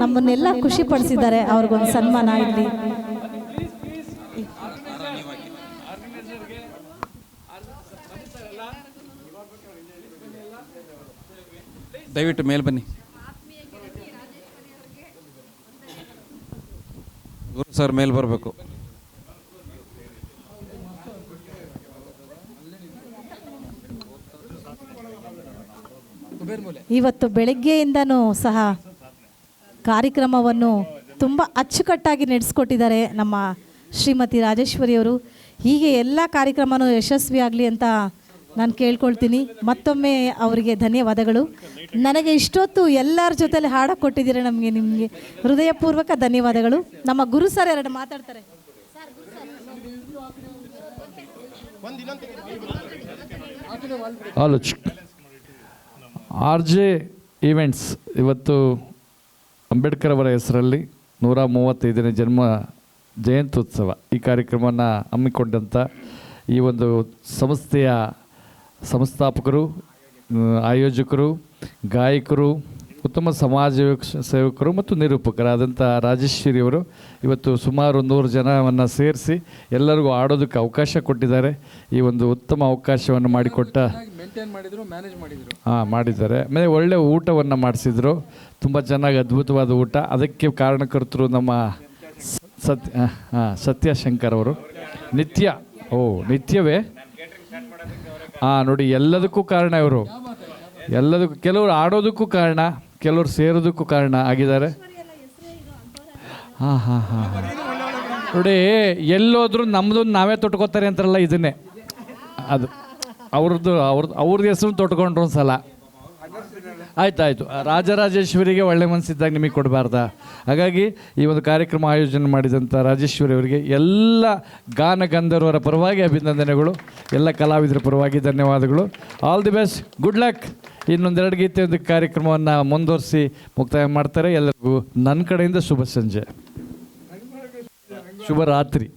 ನಮ್ಮನ್ನೆಲ್ಲ ಖುಷಿ ಪಡಿಸಿದ್ದಾರೆ. ಅವ್ರಿಗೊಂದು ಸನ್ಮಾನ ಇಲ್ಲಿ. ದಯವಿಟ್ಟು ಮೇಲ್ ಬನ್ನಿ. ಗುರು ಸರ್ ಮೇಲ್ ಬರಬೇಕು. ಇವತ್ತು ಬೆಳಗ್ಗೆಯಿಂದನೂ ಸಹ ಕಾರ್ಯಕ್ರಮವನ್ನು ತುಂಬ ಅಚ್ಚುಕಟ್ಟಾಗಿ ನಡೆಸ್ಕೊಟ್ಟಿದ್ದಾರೆ ನಮ್ಮ ಶ್ರೀಮತಿ ರಾಜೇಶ್ವರಿಯವರು. ಹೀಗೆ ಎಲ್ಲ ಕಾರ್ಯಕ್ರಮನೂ ಯಶಸ್ವಿಯಾಗಲಿ ಅಂತ ನಾನು ಕೇಳ್ಕೊಳ್ತೀನಿ. ಮತ್ತೊಮ್ಮೆ ಅವರಿಗೆ ಧನ್ಯವಾದಗಳು. ನನಗೆ ಇಷ್ಟೊತ್ತು ಎಲ್ಲರ ಜೊತೆಲಿ ಹಾಡಕ್ಕೆ ಕೊಟ್ಟಿದ್ದೀರ, ನಿಮಗೆ ಹೃದಯಪೂರ್ವಕ ಧನ್ಯವಾದಗಳು. ನಮ್ಮ ಗುರು ಸರ್ ಎರಡು ಮಾತಾಡ್ತಾರೆ. RJ ಈವೆಂಟ್ಸ್ ಇವತ್ತು ಅಂಬೇಡ್ಕರ್ ಅವರ ಹೆಸರಲ್ಲಿ 135ನೇ ಜನ್ಮ ಜಯಂತ್ಯುತ್ಸವ ಈ ಕಾರ್ಯಕ್ರಮವನ್ನು ಹಮ್ಮಿಕೊಂಡಂಥ ಈ ಒಂದು ಸಂಸ್ಥೆಯ ಸಂಸ್ಥಾಪಕರು, ಆಯೋಜಕರು, ಗಾಯಕರು, ಉತ್ತಮ ಸಮಾಜ ಸೇವಕರು ಮತ್ತು ನಿರೂಪಕರಾದಂಥ ರಾಜೇಶ್ವರಿಯವರು ಇವತ್ತು ಸುಮಾರು 100 ಜನವನ್ನು ಸೇರಿಸಿ ಎಲ್ಲರಿಗೂ ಆಡೋದಕ್ಕೆ ಅವಕಾಶ ಕೊಟ್ಟಿದ್ದಾರೆ. ಈ ಒಂದು ಉತ್ತಮ ಅವಕಾಶವನ್ನು ಮಾಡಿಕೊಟ್ಟ ಮಾಡಿದ್ದಾರೆ. ಆಮೇಲೆ ಒಳ್ಳೆ ಊಟವನ್ನು ಮಾಡಿಸಿದ್ರು, ತುಂಬ ಚೆನ್ನಾಗಿ ಅದ್ಭುತವಾದ ಊಟ. ಅದಕ್ಕೆ ಕಾರಣಕರ್ತರು ನಮ್ಮ ಸತ್ಯಶಂಕರ್ ಅವರು. ನಿತ್ಯವೇ ನೋಡಿ ಎಲ್ಲದಕ್ಕೂ ಕಾರಣ ಇವರು. ಎಲ್ಲದಕ್ಕೂ, ಕೆಲವರು ಆಡೋದಕ್ಕೂ ಕಾರಣ, ಕೆಲವರು ಸೇರೋದಕ್ಕೂ ಕಾರಣ ಆಗಿದ್ದಾರೆ. ನೋಡಿ ಎಲ್ಲೋದ್ರೂ ನಮ್ಮದು ನಾವೇ ತೊಟ್ಕೋತಾರೆ ಅಂತಾರಲ್ಲ, ಇದನ್ನೇ ಅದು ಅವ್ರದ್ದು ಹೆಸರು ತೊಟ್ಕೊಂಡ್ರು ಒಂದು ಸಲ. ಆಯ್ತು ರಾಜರಾಜೇಶ್ವರಿಗೆ ಒಳ್ಳೆ ಮನಸ್ಸಿದ್ದಾಗ ನಿಮಗೆ ಕೊಡಬಾರ್ದಾ? ಹಾಗಾಗಿ ಈ ಒಂದು ಕಾರ್ಯಕ್ರಮ ಆಯೋಜನೆ ಮಾಡಿದಂಥ ರಾಜೇಶ್ವರಿ ಅವರಿಗೆ ಎಲ್ಲ ಗಾನ ಗಂಧರ್ವರ ಪರವಾಗಿ ಅಭಿನಂದನೆಗಳು, ಎಲ್ಲ ಕಲಾವಿದರ ಪರವಾಗಿ ಧನ್ಯವಾದಗಳು. All the best, good luck. ಇನ್ನೊಂದೆರಡು ಗೀತೆ ಒಂದು ಕಾರ್ಯಕ್ರಮವನ್ನು ಮುಂದುವರಿಸಿ ಮುಕ್ತಾಯ ಮಾಡ್ತಾರೆ. ಎಲ್ಲರಿಗೂ ನನ್ನ ಕಡೆಯಿಂದ ಶುಭ ಸಂಜೆ, ಶುಭ ರಾತ್ರಿ.